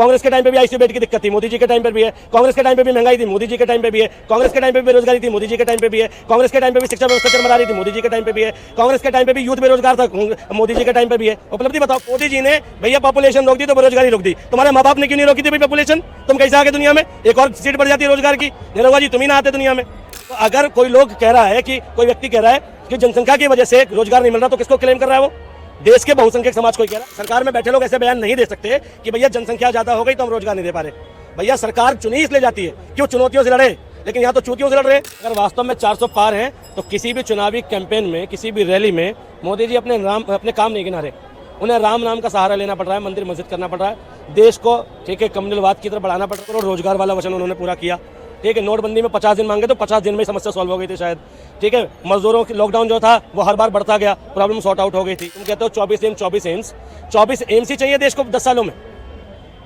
कांग्रेस के टाइम पे भी आईसीयू बेड की दिक्कत थी, मोदी जी के टाइम पर भी है। कांग्रेस के टाइम पे भी महंगाई थी, मोदी जी के टाइम पे भी है। कांग्रेस के टाइम पे बेरोजगारी थी, मोदी जी के टाइम पे भी है। कांग्रेस के टाइम पे भी शिक्षा व्यवस्था चरमरा रही थी, मोदी जी के टाइम पे भी है। कांग्रेस के टाइम पे भी यूथ बेरोजगार था, मोदी जी के टाइम पे भी है। उपलब्धि बताओ, मोदी जी ने भैया पॉपुलेशन रोक दी तो बेरोजगारी रोक दी, तुम्हारे माँ बाप ने क्यों नहीं रोकी थी भाई पॉपुलेशन? तुम कैसे आगे दुनिया में? एक और सीट बढ़ जाती है रोजगार की, निरहुआ जी तुम ही ना आते दुनिया में। तो अगर कोई लोग कह रहा है कि कोई व्यक्ति कह रहा है कि जनसंख्या की वजह से रोजगार नहीं मिल रहा, तो किसको क्लेम कर रहा है वो? देश के बहुसंख्यक समाज को कह रहा है। सरकार में बैठे लोग ऐसे बयान नहीं दे सकते कि भैया जनसंख्या ज्यादा हो गई तो हम रोजगार नहीं दे पा रहे। भैया सरकार चुनी इसलिए जाती है क्यों चुनौतियों से लड़े, लेकिन यहाँ तो चूतियों से लड़ रहे। अगर वास्तव में 400 पार हैं तो किसी भी चुनावी कैंपेन में, किसी भी रैली में मोदी जी अपने काम नहीं गिना रहे। उन्हें राम नाम का सहारा लेना पड़ रहा है, मंदिर मस्जिद करना पड़ रहा है। देश को ठीक है कम्युनलवाद की तरफ बढ़ाना पड़ रहा है। रोजगार वाला वचन उन्होंने पूरा किया। ठीक है, नोटबंदी में 50 दिन मांगे तो 50 दिन में समस्या सॉल्व हो गई थी शायद। ठीक है, मजदूरों की लॉकडाउन जो था वो हर बार बढ़ता गया, प्रॉब्लम सॉर्ट आउट हो गई थी। तुम कहते हो 24 एम्स ही चाहिए देश को 10 सालों में।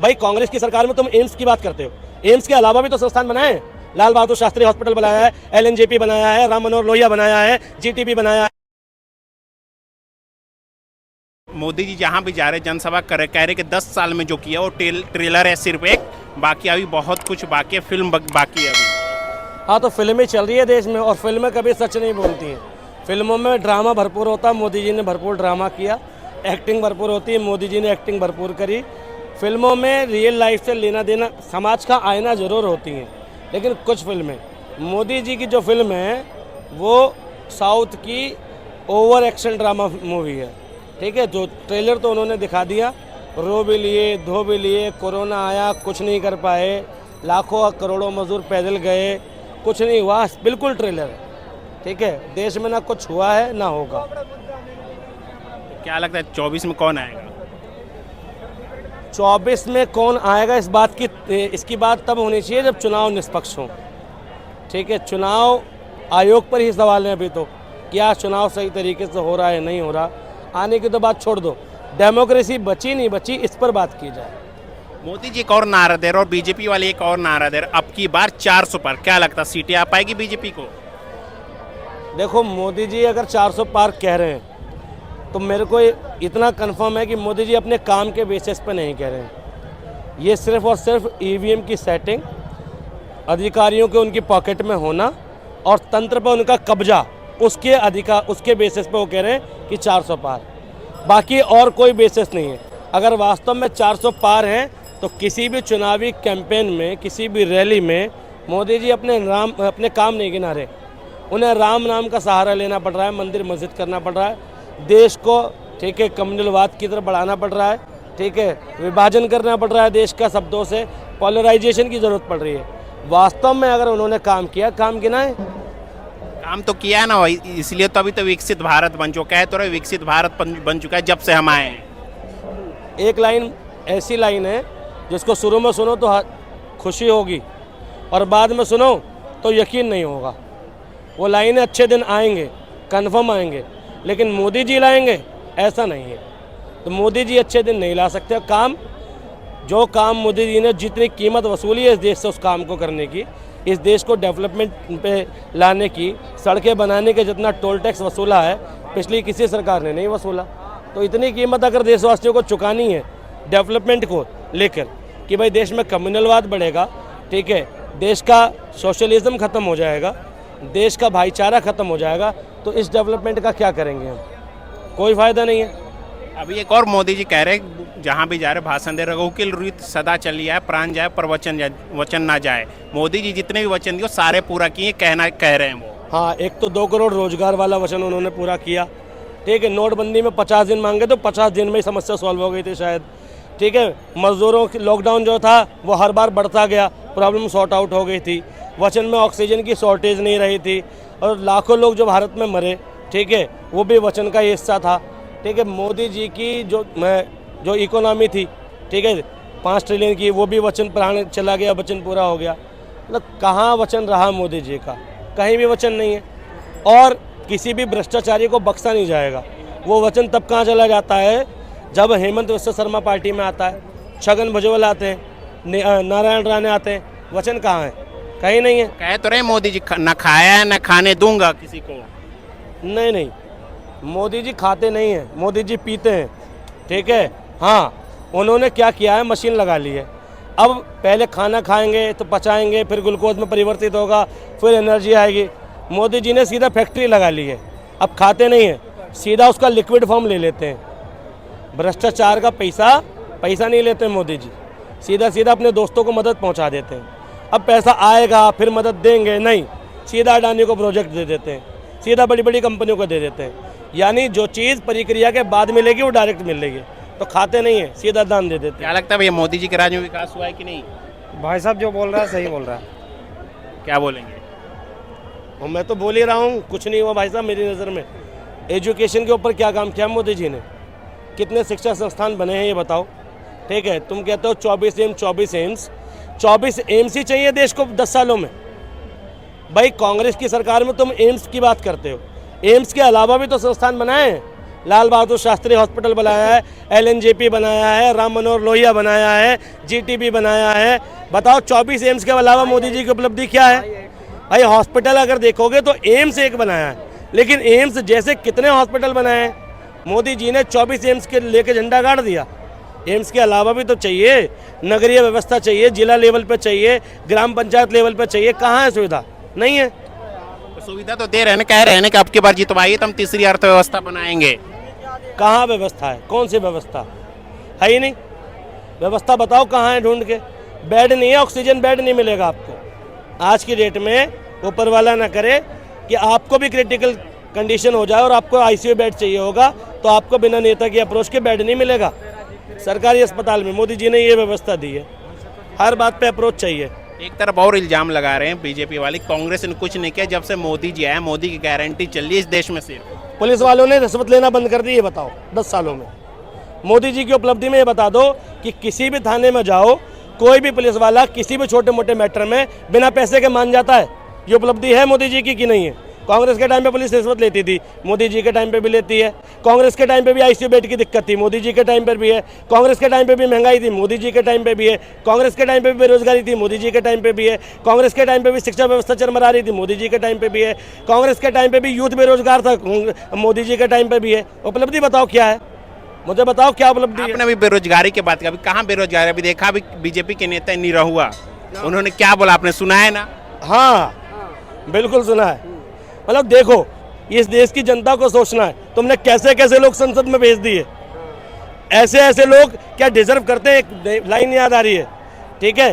भाई कांग्रेस की सरकार में तुम एम्स की बात करते हो, एम्स के अलावा भी तो संस्थान बनाए। लाल बहादुर शास्त्री हॉस्पिटल बनाया है, LNJP बनाया है, राम मनोहर लोहिया बनाया है, GTP बनाया है। मोदी जी जहाँ भी जा रहे जनसभा कर कह रहे कि 10 साल में जो किया वो ट्रेलर है सिर्फ एक, बाकी अभी बहुत कुछ बाकी है, फिल्म बाकी है अभी। हाँ, तो फिल्में चल रही है देश में और फिल्में कभी सच नहीं बोलती हैं। फिल्मों में ड्रामा भरपूर होता है, मोदी जी ने भरपूर ड्रामा किया। एक्टिंग भरपूर होती है, मोदी जी ने एक्टिंग भरपूर करी। फिल्मों में रियल लाइफ से लेना देना, समाज का आईना ज़रूर होती हैं, लेकिन कुछ फिल्में, मोदी जी की जो फिल्म है वो साउथ की ओवर एक्शन ड्रामा मूवी है। ठीक है, जो ट्रेलर तो उन्होंने दिखा दिया, रो भी लिए, धो भी लिए, कोरोना आया कुछ नहीं कर पाए, लाखों करोड़ों मजदूर पैदल गए, कुछ नहीं हुआ, बिल्कुल ट्रेलर है। ठीक है, देश में ना कुछ हुआ है ना होगा। क्या लगता है 24 में कौन आएगा? 24 में कौन आएगा इसकी बात तब होनी चाहिए जब चुनाव निष्पक्ष हो। ठीक है, चुनाव आयोग पर ही सवाल है अभी तो, क्या चुनाव सही तरीके से हो रहा है नहीं हो रहा। आने की तो बात छोड़ दो, डेमोक्रेसी बची नहीं बची इस पर बात की जाए। मोदी जी एक और नारा दे रहे और बीजेपी वाले एक और नारा दे रहे, अब की बार 400 पर। क्या लगता है सीटें आ पाएगी बीजेपी को? देखो, मोदी जी अगर 400 पार कह रहे हैं तो मेरे को इतना कंफर्म है कि मोदी जी अपने काम के बेसिस पे नहीं कह रहे हैं। ये सिर्फ और सिर्फ EVM की सेटिंग, अधिकारियों के उनकी पॉकेट में होना और तंत्र पर उनका कब्जा, उसके बेसिस पे वो कह रहे हैं कि 400 पार, बाकी और कोई बेसिस नहीं है। अगर वास्तव में 400 पार हैं तो किसी भी चुनावी कैंपेन में, किसी भी रैली में मोदी जी अपने काम नहीं गिना रहे। उन्हें राम नाम का सहारा लेना पड़ रहा है, मंदिर मस्जिद करना पड़ रहा है, देश को ठीक है कम्युनलवाद की तरफ बढ़ाना पड़ रहा है। ठीक है, विभाजन करना पड़ रहा है देश का शब्दों से, पोलराइजेशन की ज़रूरत पड़ रही है। वास्तव में अगर उन्होंने काम किया, काम गिनाए, काम तो किया है ना भाई, इसलिए तो अभी तो विकसित भारत बन चुका है। तो विकसित भारत बन चुका है जब से हम आए हैं। एक लाइन ऐसी लाइन है जिसको शुरू में सुनो तो खुशी होगी और बाद में सुनो तो यकीन नहीं होगा। वो लाइनें अच्छे दिन आएंगे, कन्फर्म आएंगे, लेकिन मोदी जी लाएंगे ऐसा नहीं है। तो मोदी जी अच्छे दिन नहीं ला सकते। जो काम मोदी जी ने जितनी कीमत वसूली है इस देश से उस काम को करने की, इस देश को डेवलपमेंट पे लाने की, सड़कें बनाने के जितना टोल टैक्स वसूला है पिछली किसी सरकार ने नहीं वसूला। तो इतनी कीमत अगर देशवासियों को चुकानी है डेवलपमेंट को लेकर कि भाई देश में कम्युनलवाद बढ़ेगा, ठीक है, देश का सोशलिज्म ख़त्म हो जाएगा, देश का भाईचारा ख़त्म हो जाएगा, तो इस डेवलपमेंट का क्या करेंगे हम? कोई फ़ायदा नहीं है। अभी एक और मोदी जी कह रहे जहाँ भी जा रहे भाषण दे रहे, रघुकुल रीत सदा चली आए, प्राण जाए पर वचन ना जाए। मोदी जी जितने भी वचन दिए सारे पूरा किए, कह रहे हैं वो। हाँ, एक तो 2 करोड़ रोजगार वाला वचन उन्होंने पूरा किया। ठीक है, नोटबंदी में 50 दिन मांगे तो 50 दिन में ही समस्या सॉल्व हो गई थी शायद। ठीक है, मजदूरों की लॉकडाउन जो था वो हर बार बढ़ता गया, प्रॉब्लम सॉर्ट आउट हो गई थी। वचन में ऑक्सीजन की शॉर्टेज नहीं रही थी और लाखों लोग जो भारत में मरे, ठीक है, वो भी वचन का हिस्सा था। ठीक है, मोदी जी की जो इकोनॉमी थी, ठीक है, 5 ट्रिलियन की, वो भी वचन प्राण चला गया, वचन पूरा हो गया। मतलब कहाँ वचन रहा मोदी जी का? कहीं भी वचन नहीं है। और किसी भी भ्रष्टाचारी को बख्शा नहीं जाएगा। वो वचन तब कहाँ चला जाता है जब हेमंत विश्व शर्मा पार्टी में आता है, छगन भुजबल आते हैं, नारायण राणे आते हैं। वचन कहाँ है? कहीं नहीं है। कह तो रहे मोदी जी न खाया है न खाने दूंगा किसी को। नहीं, मोदी जी खाते नहीं हैं, मोदी जी पीते हैं। ठीक है, हाँ, उन्होंने क्या किया है, मशीन लगा ली है। अब पहले खाना खाएंगे तो पचाएंगे, फिर ग्लूकोज में परिवर्तित होगा, फिर एनर्जी आएगी। मोदी जी ने सीधा फैक्ट्री लगा ली है, अब खाते नहीं हैं, सीधा उसका लिक्विड फॉर्म ले लेते हैं। भ्रष्टाचार का पैसा नहीं लेते मोदी जी, सीधा सीधा अपने दोस्तों को मदद पहुंचा देते हैं। अब पैसा आएगा फिर मदद देंगे, नहीं, सीधा अडानी को प्रोजेक्ट दे देते हैं, सीधा बड़ी बड़ी कंपनियों को दे देते हैं। यानी जो चीज़ प्रक्रिया के बाद मिलेगी वो डायरेक्ट मिलेगी, तो खाते नहीं है, सीधा दान दे देते हैं। क्या लगता है भैया मोदी जी के राज में विकास हुआ है कि नहीं? भाई साहब जो बोल रहा है सही बोल रहा है। क्या बोलेंगे? और मैं तो बोल ही रहा हूँ, कुछ नहीं हुआ भाई साहब मेरी नज़र में। एजुकेशन के ऊपर क्या काम किया मोदी जी ने? कितने शिक्षा संस्थान बने हैं ये बताओ। ठीक है, तुम कहते हो 24 एम्स ही चाहिए देश को 10 सालों में। भाई कांग्रेस की सरकार में तुम एम्स की बात करते हो, एम्स के अलावा भी तो संस्थान बनाए हैं। लाल बहादुर शास्त्री हॉस्पिटल बनाया है, LNJP बनाया है, राम मनोहर लोहिया बनाया है, GTB बनाया है। बताओ 24 एम्स के अलावा मोदी जी की उपलब्धि क्या है? भाई हॉस्पिटल अगर देखोगे तो एम्स एक बनाया है, लेकिन एम्स जैसे कितने हॉस्पिटल बनाए हैं? मोदी जी ने 24 एम्स के लेके झंडा गाड़ दिया। एम्स के अलावा भी तो चाहिए, नगरीय व्यवस्था चाहिए, जिला लेवल पे चाहिए, ग्राम पंचायत लेवल पे चाहिए। कहाँ है सुविधा? नहीं है। सुविधा तो दे रहे हैं ना, कह रहे हैं ना कि अब की बार जितवाइए तो हम तीसरी अर्थव्यवस्था बनाएंगे। कहाँ व्यवस्था है? कौन सी व्यवस्था है? ही नहीं। व्यवस्था बताओ कहाँ है, ढूंढ के। बेड नहीं है, ऑक्सीजन बेड नहीं मिलेगा आपको। आज की डेट में ऊपर वाला ना करे कि आपको भी क्रिटिकल कंडीशन हो जाए और आपको ICU बेड चाहिए होगा, तो आपको बिना नेता की अप्रोच के बेड नहीं मिलेगा। सरकारी अस्पताल में मोदी जी ने ये व्यवस्था दी है, हर बात पे अप्रोच चाहिए। एक तरफ और इल्जाम लगा रहे हैं बीजेपी वाले, कांग्रेस ने कुछ नहीं किया। जब से मोदी जी आए, मोदी की गारंटी चल रही है इस देश में सिर्फ। पुलिस वालों ने रिश्वत लेना बंद कर दी, ये बताओ 10 सालों में। मोदी जी की उपलब्धि में ये बता दो कि किसी भी थाने में जाओ, कोई भी पुलिस वाला किसी भी छोटे मोटे मैटर में बिना पैसे के मान जाता है। ये उपलब्धि है मोदी जी की कि नहीं है? कांग्रेस के टाइम पे पुलिस रिश्वत लेती थी, मोदी जी के टाइम पे भी लेती है। कांग्रेस के टाइम पे भी ICU बेड की दिक्कत थी, मोदी जी के टाइम पर भी है। कांग्रेस के टाइम पे भी महंगाई थी, मोदी जी के टाइम पे भी है। कांग्रेस के टाइम पे भी बेरोजगारी थी, मोदी जी के टाइम पे भी है। कांग्रेस के टाइम पे भी शिक्षा व्यवस्था चरमरा रही थी, मोदी जी के टाइम पे भी है। कांग्रेस के टाइम पे भी यूथ बेरोजगार था, मोदी जी के टाइम पे भी है। उपलब्धि बताओ क्या है, मुझे बताओ क्या उपलब्धि है? आपने अभी बेरोजगारी की बात की, अभी कहाँ बेरोजगारी? अभी देखा, अभी बीजेपी के नेता निरहुआ, उन्होंने क्या बोला आपने सुना है ना? हाँ बिल्कुल सुना है। मतलब देखो, इस देश की जनता को सोचना है, तुमने कैसे कैसे लोग संसद में भेज दिए। ऐसे ऐसे लोग क्या डिजर्व करते हैं? एक लाइन याद आ रही है, ठीक है,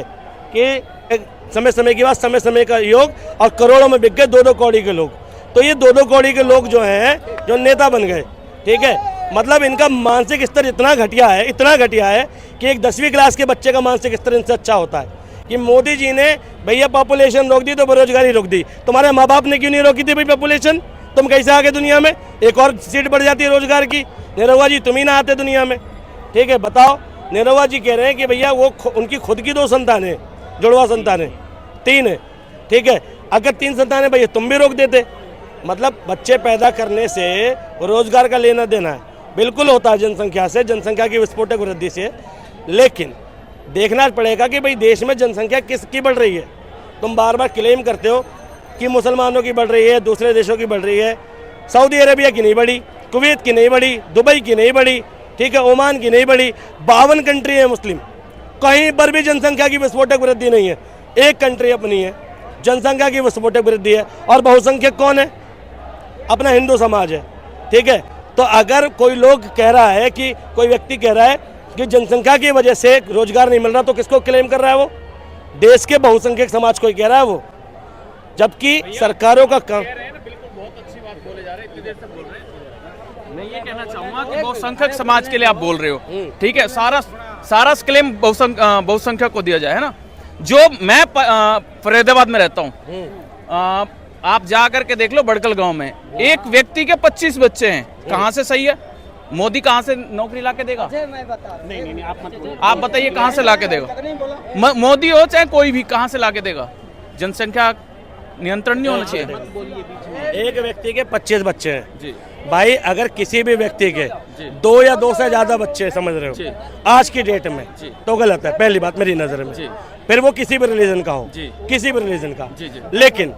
कि समय समय की बात, समय समय का योग, और करोड़ों में बिक गए 2-2 कौड़ी के लोग। तो ये 2-2 कौड़ी के लोग जो हैं, जो नेता बन गए, ठीक है, मतलब इनका मानसिक स्तर इतना घटिया है कि एक 10वीं क्लास के बच्चे का मानसिक स्तर इनसे अच्छा होता है। कि मोदी जी ने भैया पॉपुलेशन रोक दी तो बेरोजगारी रोक दी, तुम्हारे माँ बाप ने क्यों नहीं रोकी थी भाई पॉपुलेशन? तुम कैसे आगे दुनिया में? एक और सीट बढ़ जाती है रोजगार की। निरहुआ जी तुम ही ना आते दुनिया में, ठीक है। बताओ, निरहुआ जी कह रहे हैं कि भैया वो उनकी खुद की 2 संतान है, जुड़वा संतान है, 3 है, ठीक है। अगर 3 संतान है भैया तुम भी रोक देते। मतलब बच्चे पैदा करने से रोजगार का लेना देना है बिल्कुल होता है जनसंख्या से, जनसंख्या की विस्फोटक वृद्धि से, लेकिन देखना पड़ेगा कि भाई देश में जनसंख्या किसकी बढ़ रही है। तुम बार बार क्लेम करते हो कि मुसलमानों की बढ़ रही है, दूसरे देशों की बढ़ रही है। सऊदी अरेबिया की नहीं बढ़ी, कुवैत की नहीं बढ़ी, दुबई की नहीं बढ़ी, ठीक है, ओमान की नहीं बढ़ी। 52 कंट्री है मुस्लिम, कहीं पर भी जनसंख्या की विस्फोटक वृद्धि नहीं है। एक कंट्री अपनी है, जनसंख्या की विस्फोटक वृद्धि है, और बहुसंख्यक कौन है? अपना हिंदू समाज है, ठीक है। तो अगर कोई लोग कह रहा है कि कोई व्यक्ति कह रहा है कि जनसंख्या की वजह से रोजगार नहीं मिल रहा, तो किसको क्लेम कर रहा है वो? देश के बहुसंख्यक समाज को ही कह रहा है वो, जबकि सरकारों का काम। बहुत अच्छी बात बोले जा रहे हैं, इतनी देर से बोल रहे हैं। मैं ये कहना चाहूंगा कि बहुसंख्यक समाज के लिए आप बोल रहे हो, ठीक है, सारा क्लेम बहुसंख्यक को दिया जाए, है ना। जो मैं फरीदाबाद में रहता हूँ, आप जा करके देख लो, बड़कल गांव में एक व्यक्ति के 25 बच्चे हैं। कहाँ से सही है? मोदी कहाँ से नौकरी ला के देगा? नहीं, आप बताइए कहाँ से ला के देगा? मोदी हो चाहे कोई भी, कहाँ से ला के देगा? जनसंख्या नियंत्रण नहीं होना चाहिए। एक व्यक्ति के 25 बच्चे हैं जी भाई, अगर किसी भी व्यक्ति के 2 या 2 से ज्यादा बच्चे, समझ रहे हो, आज की डेट में, तो गलत है, पहली बात मेरी नजर में। फिर वो किसी भी रिलीजन का हो, किसी भी रिलीजन का, लेकिन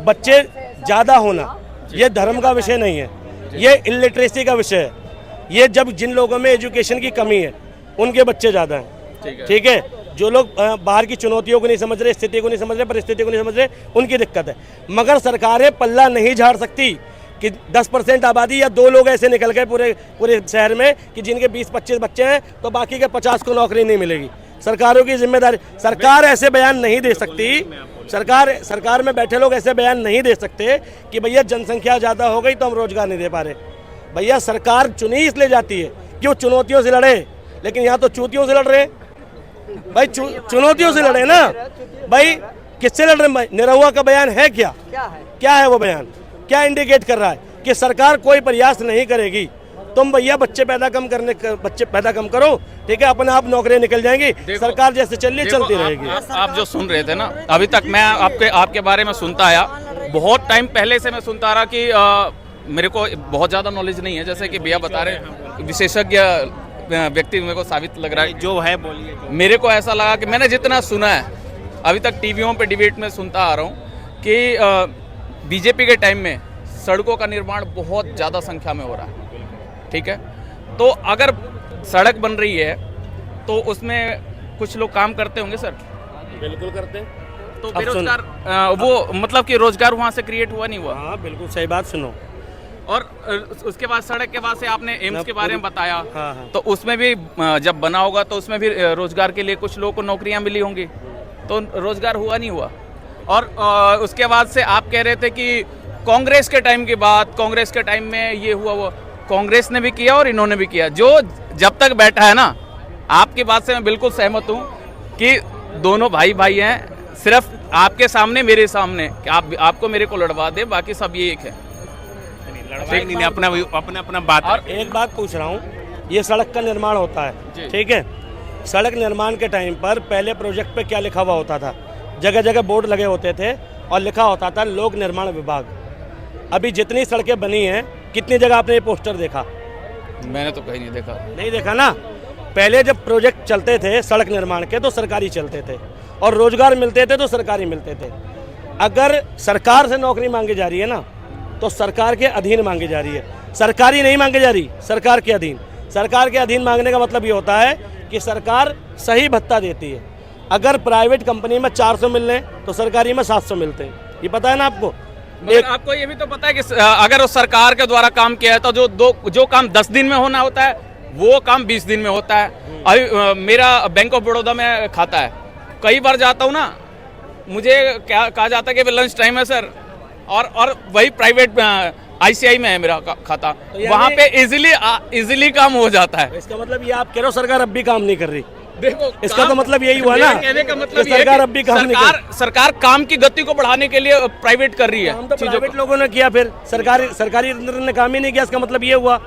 बच्चे ज्यादा होना ये धर्म का विषय नहीं है, ये इलिटरेसी का विषय है। ये जब जिन लोगों में एजुकेशन की कमी है उनके बच्चे ज्यादा हैं, ठीक है। जो लोग बाहर की चुनौतियों को नहीं समझ रहे, स्थिति को नहीं समझ रहे, परिस्थिति को नहीं समझ रहे, उनकी दिक्कत है। मगर सरकारें पल्ला नहीं झाड़ सकती कि 10% आबादी या 2 लोग ऐसे निकल गए पूरे शहर में कि जिनके 20-25 बच्चे हैं तो बाकी के 50 को नौकरी नहीं मिलेगी। सरकारों की जिम्मेदारी, सरकार ऐसे बयान नहीं दे सकती, सरकार में बैठे लोग ऐसे बयान नहीं दे सकते कि भैया जनसंख्या ज़्यादा हो गई तो हम रोजगार नहीं दे पा रहे। भैया सरकार चुनी इसलिए जाती है कि वो चुनौतियों से लड़े, लेकिन यहाँ तो चूतियों से लड़ रहे हैं भाई, चुनौतियों से लड़े ना भाई, किससे लड़ रहे हैं भाई? निरहुआ का बयान है क्या है वो बयान क्या इंडिकेट कर रहा है कि सरकार कोई प्रयास नहीं करेगी। तुम भैया बच्चे पैदा कम करो, ठीक है, अपने आप नौकरियां निकल जाएंगी, सरकार जैसे चल रही चलती रहेगी। आप जो सुन रहे थे ना, अभी तक मैं आपके बारे में सुनता आया, बहुत टाइम पहले से मैं सुनता रहा कि मेरे को बहुत ज़्यादा नॉलेज नहीं है, जैसे कि भैया बता रहे विशेषज्ञ व्यक्ति मेरे को साबित लग रहा है जो है बोलिए। मेरे को ऐसा लगा कि मैंने जितना सुना है अभी तक टीवियों पे डिबेट में सुनता आ रहा हूँ कि बीजेपी के टाइम में सड़कों का निर्माण बहुत ज़्यादा संख्या में हो रहा है, ठीक है। तो अगर सड़क बन रही है तो उसमें कुछ लोग काम करते होंगे सर, बिल्कुल करते हैं। तो बेरोजगार वो मतलब कि रोजगार वहाँ से क्रिएट हुआ नहीं हुआ? हाँ बिल्कुल सही बात, सुनो। और उसके बाद सड़क के बाद से आपने एम्स के बारे में बताया, हाँ। तो उसमें भी जब बना होगा तो उसमें भी रोजगार के लिए कुछ लोगों को नौकरियां मिली होंगी, तो रोजगार हुआ नहीं हुआ। और उसके बाद से आप कह रहे थे कि कांग्रेस के टाइम की बात, कांग्रेस के टाइम में ये हुआ, वो कांग्रेस ने भी किया और इन्होंने भी किया। जो जब तक बैठा है ना, आपकी बात से मैं बिल्कुल सहमत हूँ कि दोनों भाई हैं, सिर्फ आपके सामने मेरे सामने कि आपको मेरे को लड़वा दे, बाकी सब ये एक है। नहीं, अपना बात। और एक बात पूछ रहा हूँ, ये सड़क का निर्माण होता है, ठीक है, सड़क निर्माण के टाइम पर पहले प्रोजेक्ट पे क्या लिखा हुआ होता था? जगह जगह बोर्ड लगे होते थे और लिखा होता था लोक निर्माण विभाग। अभी जितनी सड़कें बनी हैं, कितनी जगह आपने ये पोस्टर देखा? मैंने तो कहीं नहीं देखा ना। पहले जब प्रोजेक्ट चलते थे सड़क निर्माण के तो सरकारी चलते थे और रोजगार मिलते थे तो सरकारी मिलते थे। अगर सरकार से नौकरी मांगी जा रही है ना, तो सरकार के अधीन मांगी जा रही है, सरकारी नहीं मांगी जा रही, सरकार के अधीन। सरकार के अधीन मांगने का मतलब ये होता है कि सरकार सही भत्ता देती है। अगर प्राइवेट कंपनी में 400 मिल रहे हैं तो सरकारी में 700 मिलते हैं, ये पता है ना आपको? आपको ये भी तो पता है कि अगर उस सरकार के द्वारा काम किया है तो जो काम 10 दिन में होना होता है वो काम 20 दिन में होता है। अभी मेरा बैंक ऑफ बड़ौदा में खाता है, कई बार जाता हूँ ना, मुझे क्या कहा जाता है कि लंच टाइम है सर, और वही प्राइवेट ICI में है मेरा खाता, तो वहाँ पे इजीली काम हो जाता है। इसका मतलब ये आप कह रहे हो सरकार अब भी काम नहीं कर रही? देखो, इसका तो मतलब यही हुआ ना, कहने का मतलब सरकार अब भी काम नहीं कर रही। सरकार काम की गति को बढ़ाने के लिए प्राइवेट कर रही है। हम तो प्राइवेट लोगों ने किया, फिर सरकारी ने काम ही नहीं किया, इसका मतलब ये हुआ